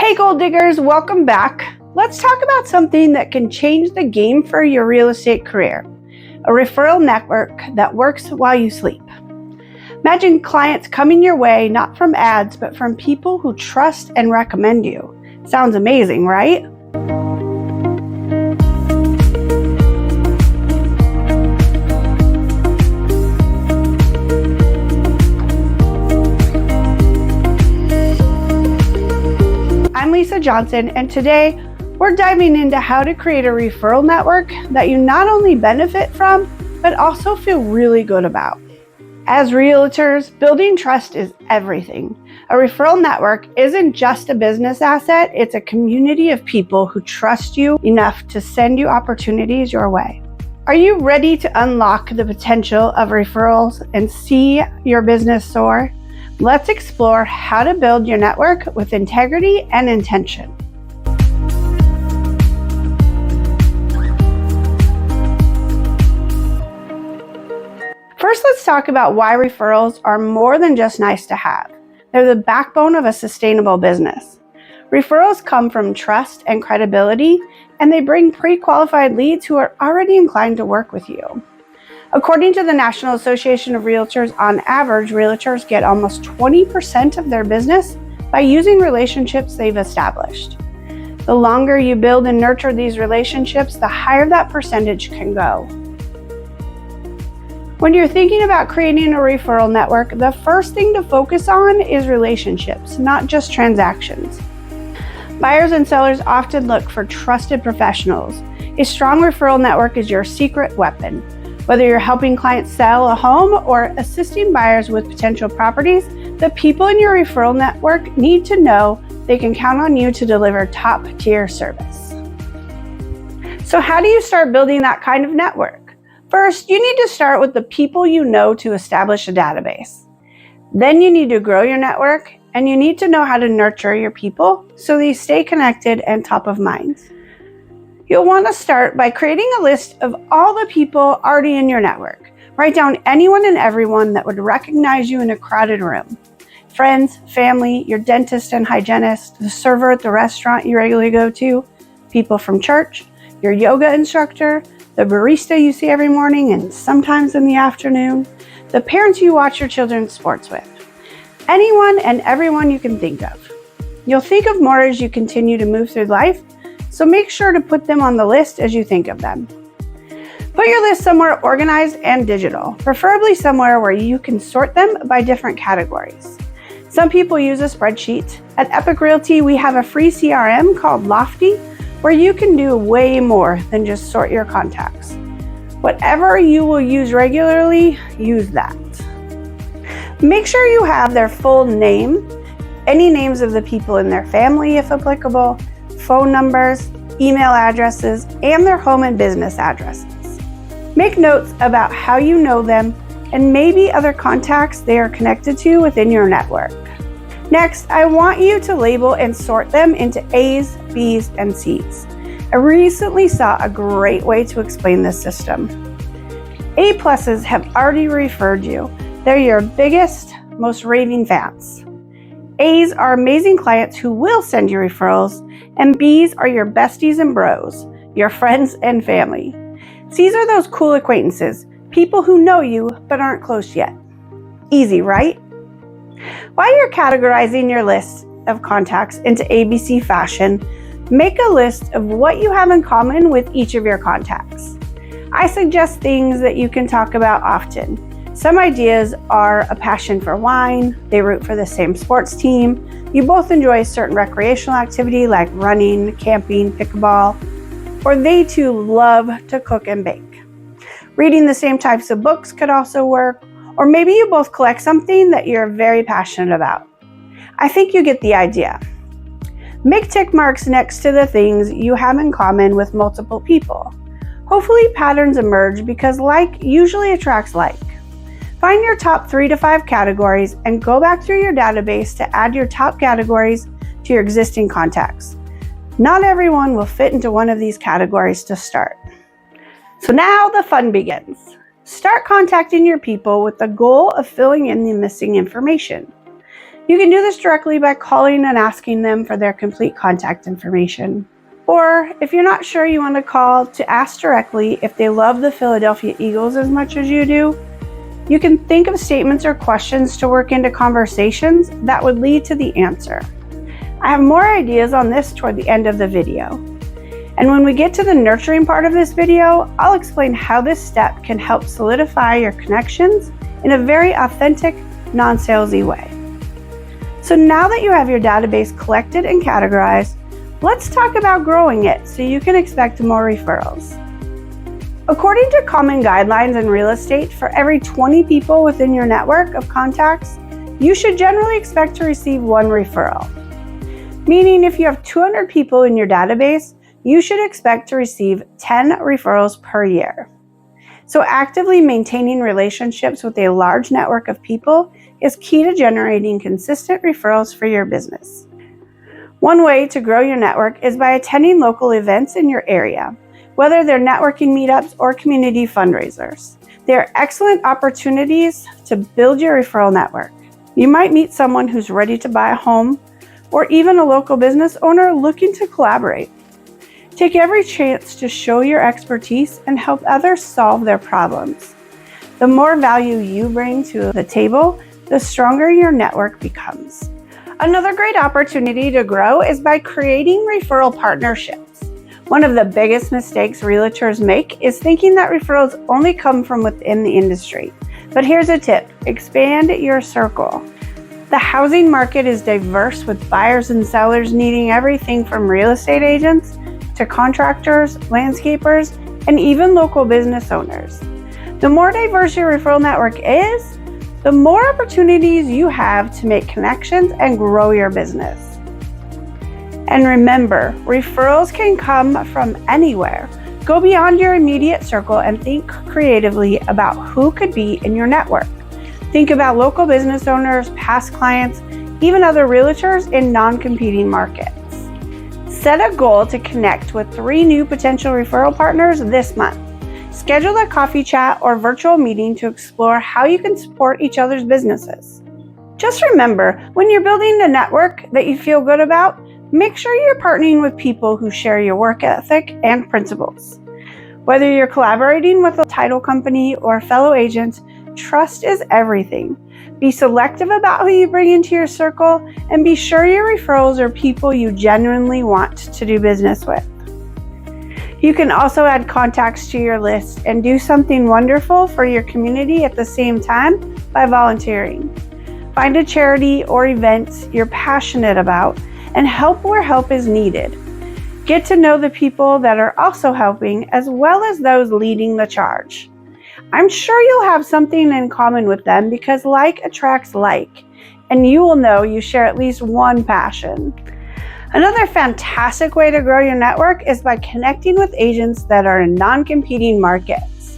Hey gold diggers, welcome back. Let's talk about something that can change the game for your real estate career. A referral network that works while you sleep. Imagine clients coming your way not from ads, but from people who trust and recommend you. Sounds amazing, right? I'm Lisa Johnson, and today we're diving into how to create a referral network that you not only benefit from, but also feel really good about. As realtors, building trust is everything. A referral network isn't just a business asset, it's a community of people who trust you enough to send you opportunities your way. Are you ready to unlock the potential of referrals and see your business soar? Let's explore how to build your network with integrity and intention. First, let's talk about why referrals are more than just nice to have. They're the backbone of a sustainable business. Referrals come from trust and credibility, and they bring pre-qualified leads who are already inclined to work with you. According to the National Association of Realtors, on average, realtors get almost 20% of their business by using relationships they've established. The longer you build and nurture these relationships, the higher that percentage can go. When you're thinking about creating a referral network, the first thing to focus on is relationships, not just transactions. Buyers and sellers often look for trusted professionals. A strong referral network is your secret weapon. Whether you're helping clients sell a home or assisting buyers with potential properties, the people in your referral network need to know they can count on you to deliver top-tier service. So how do you start building that kind of network? First, you need to start with the people you know to establish a database. Then you need to grow your network, and you need to know how to nurture your people so they stay connected and top of mind. You'll want to start by creating a list of all the people already in your network. Write down anyone and everyone that would recognize you in a crowded room. Friends, family, your dentist and hygienist, the server at the restaurant you regularly go to, people from church, your yoga instructor, the barista you see every morning and sometimes in the afternoon, the parents you watch your children's sports with. Anyone and everyone you can think of. You'll think of more as you continue to move through life, so make sure to put them on the list as you think of them. Put your list somewhere organized and digital, preferably somewhere where you can sort them by different categories. Some people use a spreadsheet. At Epic Realty, we have a free CRM called Lofty, where you can do way more than just sort your contacts. Whatever you will use regularly, use that. Make sure you have their full name, any names of the people in their family if applicable, phone numbers, email addresses, and their home and business addresses. Make notes about how you know them and maybe other contacts they are connected to within your network. Next, I want you to label and sort them into A's, B's, and C's. I recently saw a great way to explain this system. A pluses have already referred you. They're your biggest, most raving fans. A's are amazing clients who will send you referrals, and B's are your besties and bros, your friends and family. C's are those cool acquaintances, people who know you but aren't close yet. Easy, right? While you're categorizing your list of contacts into ABC fashion, make a list of what you have in common with each of your contacts. I suggest things that you can talk about often. Some ideas are a passion for wine, they root for the same sports team, you both enjoy a certain recreational activity like running, camping, pickleball, or they too love to cook and bake. Reading the same types of books could also work, or maybe you both collect something that you're very passionate about. I think you get the idea. Make tick marks next to the things you have in common with multiple people. Hopefully patterns emerge because like usually attracts like. Find your top 3 to 5 categories and go back through your database to add your top categories to your existing contacts. Not everyone will fit into one of these categories to start. So now the fun begins. Start contacting your people with the goal of filling in the missing information. You can do this directly by calling and asking them for their complete contact information. Or if you're not sure, you want to call to ask directly if they love the Philadelphia Eagles as much as you do. You can think of statements or questions to work into conversations that would lead to the answer. I have more ideas on this toward the end of the video. And when we get to the nurturing part of this video, I'll explain how this step can help solidify your connections in a very authentic, non-salesy way. So now that you have your database collected and categorized, let's talk about growing it so you can expect more referrals. According to common guidelines in real estate, for every 20 people within your network of contacts, you should generally expect to receive 1 referral. Meaning if you have 200 people in your database, you should expect to receive 10 referrals per year. So actively maintaining relationships with a large network of people is key to generating consistent referrals for your business. One way to grow your network is by attending local events in your area, whether they're networking meetups or community fundraisers. They're excellent opportunities to build your referral network. You might meet someone who's ready to buy a home, or even a local business owner looking to collaborate. Take every chance to show your expertise and help others solve their problems. The more value you bring to the table, the stronger your network becomes. Another great opportunity to grow is by creating referral partnerships. One of the biggest mistakes realtors make is thinking that referrals only come from within the industry. But here's a tip: expand your circle. The housing market is diverse, with buyers and sellers needing everything from real estate agents to contractors, landscapers, and even local business owners. The more diverse your referral network is, the more opportunities you have to make connections and grow your business. And remember, referrals can come from anywhere. Go beyond your immediate circle and think creatively about who could be in your network. Think about local business owners, past clients, even other realtors in non-competing markets. Set a goal to connect with 3 new potential referral partners this month. Schedule a coffee chat or virtual meeting to explore how you can support each other's businesses. Just remember, when you're building a network that you feel good about, make sure you're partnering with people who share your work ethic and principles. Whether you're collaborating with a title company or fellow agents, trust is everything. Be selective about who you bring into your circle, and be sure your referrals are people you genuinely want to do business with. You can also add contacts to your list and do something wonderful for your community at the same time by volunteering. Find a charity or event you're passionate about and help where help is needed. Get to know the people that are also helping, as well as those leading the charge. I'm sure you'll have something in common with them, because like attracts like, and you will know you share at least one passion. Another fantastic way to grow your network is by connecting with agents that are in non-competing markets.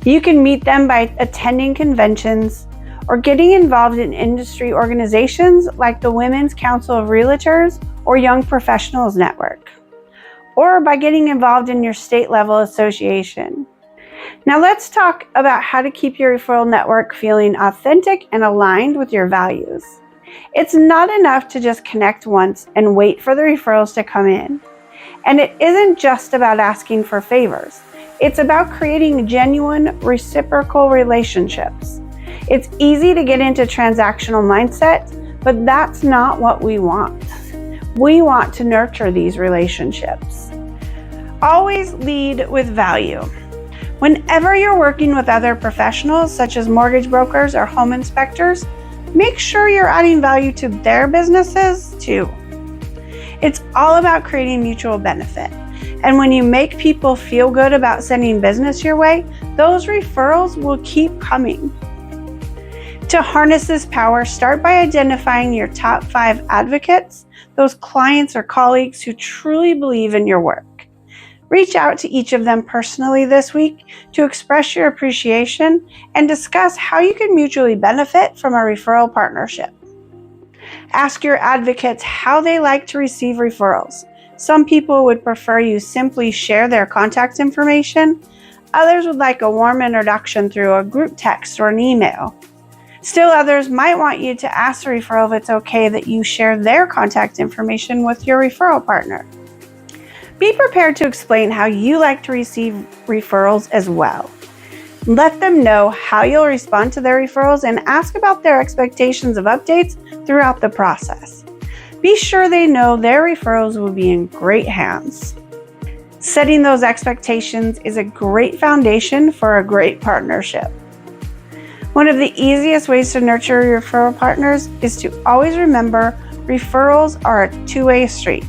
You can meet them by attending conventions or getting involved in industry organizations like the Women's Council of Realtors or Young Professionals Network, or by getting involved in your state-level association. Now let's talk about how to keep your referral network feeling authentic and aligned with your values. It's not enough to just connect once and wait for the referrals to come in. And it isn't just about asking for favors. It's about creating genuine, reciprocal relationships. It's easy to get into transactional mindset, but that's not what we want. We want to nurture these relationships. Always lead with value. Whenever you're working with other professionals, such as mortgage brokers or home inspectors, make sure you're adding value to their businesses too. It's all about creating mutual benefit. And when you make people feel good about sending business your way, those referrals will keep coming. To harness this power, start by identifying your top 5 advocates, those clients or colleagues who truly believe in your work. Reach out to each of them personally this week to express your appreciation and discuss how you can mutually benefit from a referral partnership. Ask your advocates how they like to receive referrals. Some people would prefer you simply share their contact information. Others would like a warm introduction through a group text or an email. Still others might want you to ask the referral if it's okay that you share their contact information with your referral partner. Be prepared to explain how you like to receive referrals as well. Let them know how you'll respond to their referrals and ask about their expectations of updates throughout the process. Be sure they know their referrals will be in great hands. Setting those expectations is a great foundation for a great partnership. One of the easiest ways to nurture your referral partners is to always remember referrals are a two-way street.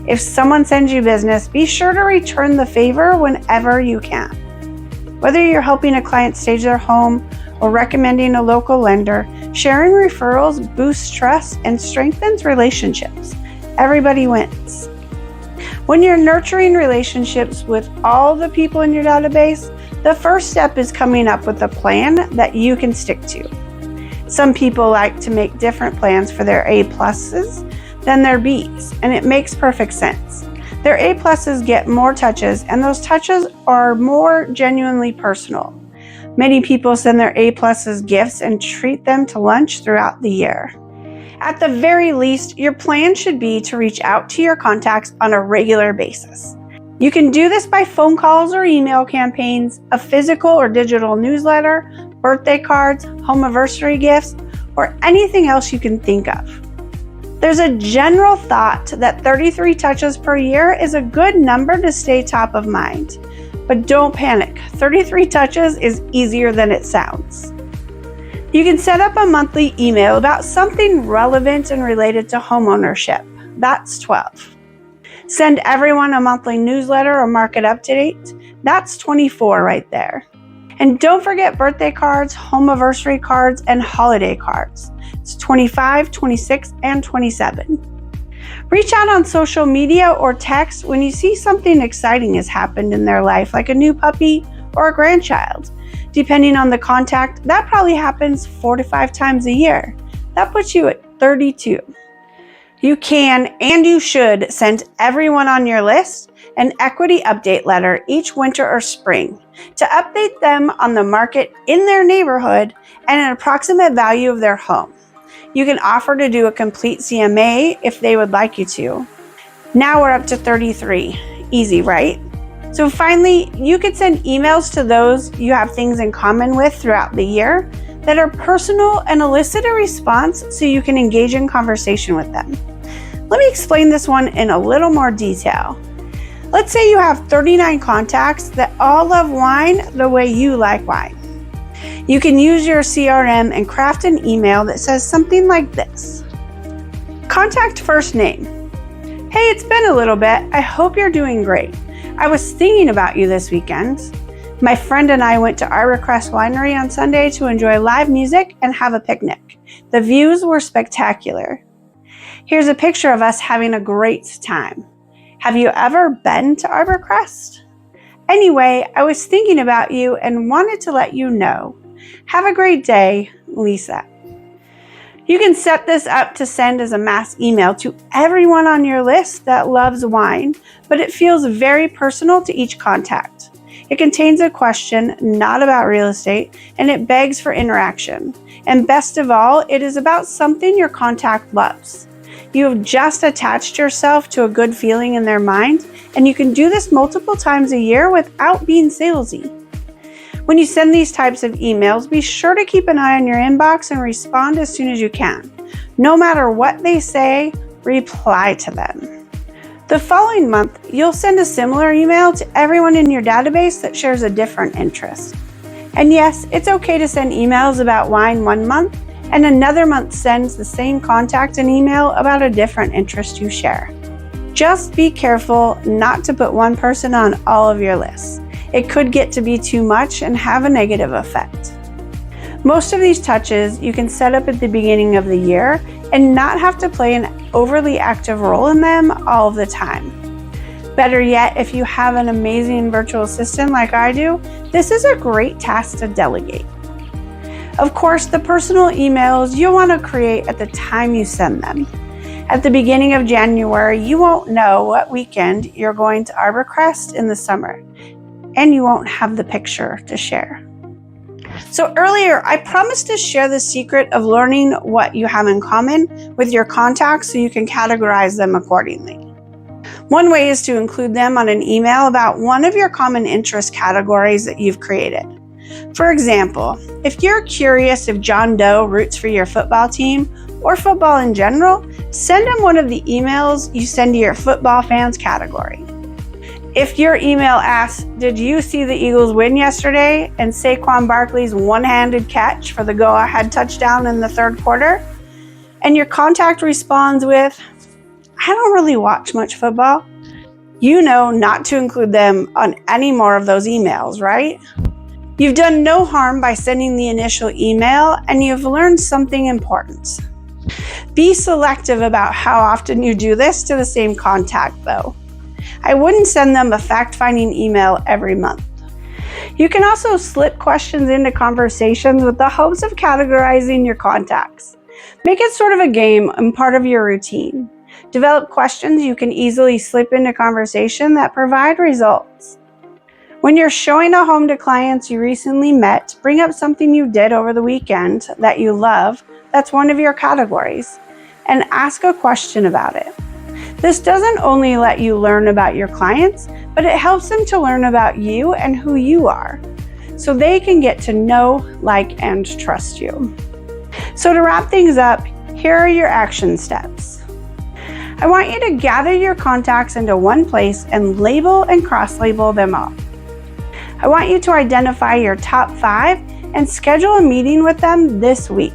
If someone sends you business, be sure to return the favor whenever you can. Whether you're helping a client stage their home or recommending a local lender, sharing referrals boosts trust and strengthens relationships. Everybody wins. When you're nurturing relationships with all the people in your database, the first step is coming up with a plan that you can stick to. Some people like to make different plans for their A pluses than their Bs, and it makes perfect sense. Their A pluses get more touches, and those touches are more genuinely personal. Many people send their A pluses gifts and treat them to lunch throughout the year. At the very least, your plan should be to reach out to your contacts on a regular basis. You can do this by phone calls or email campaigns, a physical or digital newsletter, birthday cards, home anniversary gifts, or anything else you can think of. There's a general thought that 33 touches per year is a good number to stay top of mind. But don't panic, 33 touches is easier than it sounds. You can set up a monthly email about something relevant and related to homeownership. That's 12. Send everyone a monthly newsletter or market update. That's 24 right there. And don't forget birthday cards, home anniversary cards, and holiday cards. It's 25, 26, and 27. Reach out on social media or text when you see something exciting has happened in their life, like a new puppy or a grandchild. Depending on the contact, that probably happens 4 to 5 times a year. That puts you at 32. You can and you should send everyone on your list an equity update letter each winter or spring to update them on the market in their neighborhood and an approximate value of their home. You can offer to do a complete CMA if they would like you to. Now we're up to 33. Easy, right? So finally, you could send emails to those you have things in common with throughout the year that are personal and elicit a response so you can engage in conversation with them. Let me explain this one in a little more detail. Let's say you have 39 contacts that all love wine the way you like wine. You can use your CRM and craft an email that says something like this. Contact first name. Hey, it's been a little bit. I hope you're doing great. I was thinking about you this weekend. My friend and I went to Arborcrest Winery on Sunday to enjoy live music and have a picnic. The views were spectacular. Here's a picture of us having a great time. Have you ever been to Arborcrest? Anyway, I was thinking about you and wanted to let you know. Have a great day, Lisa. You can set this up to send as a mass email to everyone on your list that loves wine, but it feels very personal to each contact. It contains a question not about real estate, and it begs for interaction. And best of all, it is about something your contact loves. You have just attached yourself to a good feeling in their mind, and you can do this multiple times a year without being salesy. When you send these types of emails, be sure to keep an eye on your inbox and respond as soon as you can. No matter what they say, reply to them. The following month, you'll send a similar email to everyone in your database that shares a different interest. And yes, it's okay to send emails about wine one month, and another month sends the same contact an email about a different interest you share. Just be careful not to put one person on all of your lists. It could get to be too much and have a negative effect. Most of these touches you can set up at the beginning of the year and not have to play an overly active role in them all of the time. Better yet, if you have an amazing virtual assistant like I do, this is a great task to delegate. Of course, the personal emails you'll want to create at the time you send them. At the beginning of January, you won't know what weekend you're going to Arborcrest in the summer, and you won't have the picture to share. So earlier, I promised to share the secret of learning what you have in common with your contacts so you can categorize them accordingly. One way is to include them on an email about one of your common interest categories that you've created. For example, if you're curious if John Doe roots for your football team or football in general, send him one of the emails you send to your football fans category. If your email asks, "Did you see the Eagles win yesterday?" and Saquon Barkley's one-handed catch for the go-ahead touchdown in the third quarter, and your contact responds with, "I don't really watch much football," you know not to include them on any more of those emails, right? You've done no harm by sending the initial email, and you've learned something important. Be selective about how often you do this to the same contact, though. I wouldn't send them a fact-finding email every month. You can also slip questions into conversations with the hopes of categorizing your contacts. Make it sort of a game and part of your routine. Develop questions you can easily slip into conversation that provide results. When you're showing a home to clients you recently met, bring up something you did over the weekend that you love that's one of your categories, and ask a question about it. This doesn't only let you learn about your clients, but it helps them to learn about you and who you are, so they can get to know, like, and trust you. So to wrap things up, here are your action steps. I want you to gather your contacts into one place and label and cross-label them all. I want you to identify your top 5 and schedule a meeting with them this week.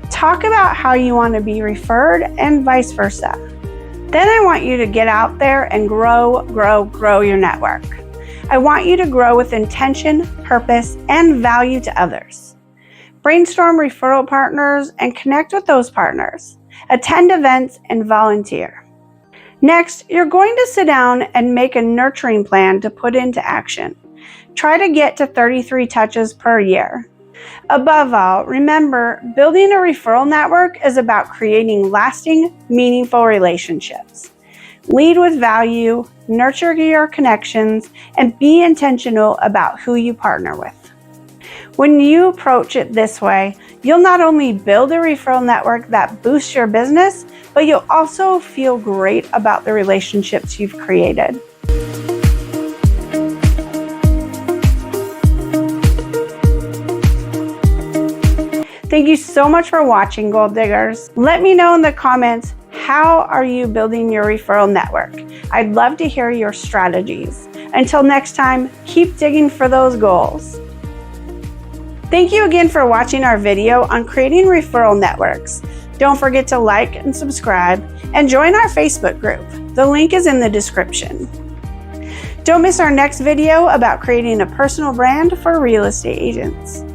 Talk about how you want to be referred and vice versa. Then I want you to get out there and grow your network. I want you to grow with intention, purpose, and value to others. Brainstorm referral partners and connect with those partners. Attend events and volunteer. Next, you're going to sit down and make a nurturing plan to put into action. Try to get to 33 touches per year. Above all, remember, building a referral network is about creating lasting, meaningful relationships. Lead with value, nurture your connections, and be intentional about who you partner with. When you approach it this way, you'll not only build a referral network that boosts your business, but you'll also feel great about the relationships you've created. Thank you so much for watching, Gold Diggers. Let me know in the comments, how are you building your referral network? I'd love to hear your strategies. Until next time, keep digging for those goals. Thank you again for watching our video on creating referral networks. Don't forget to like and subscribe and join our Facebook group. The link is in the description. Don't miss our next video about creating a personal brand for real estate agents.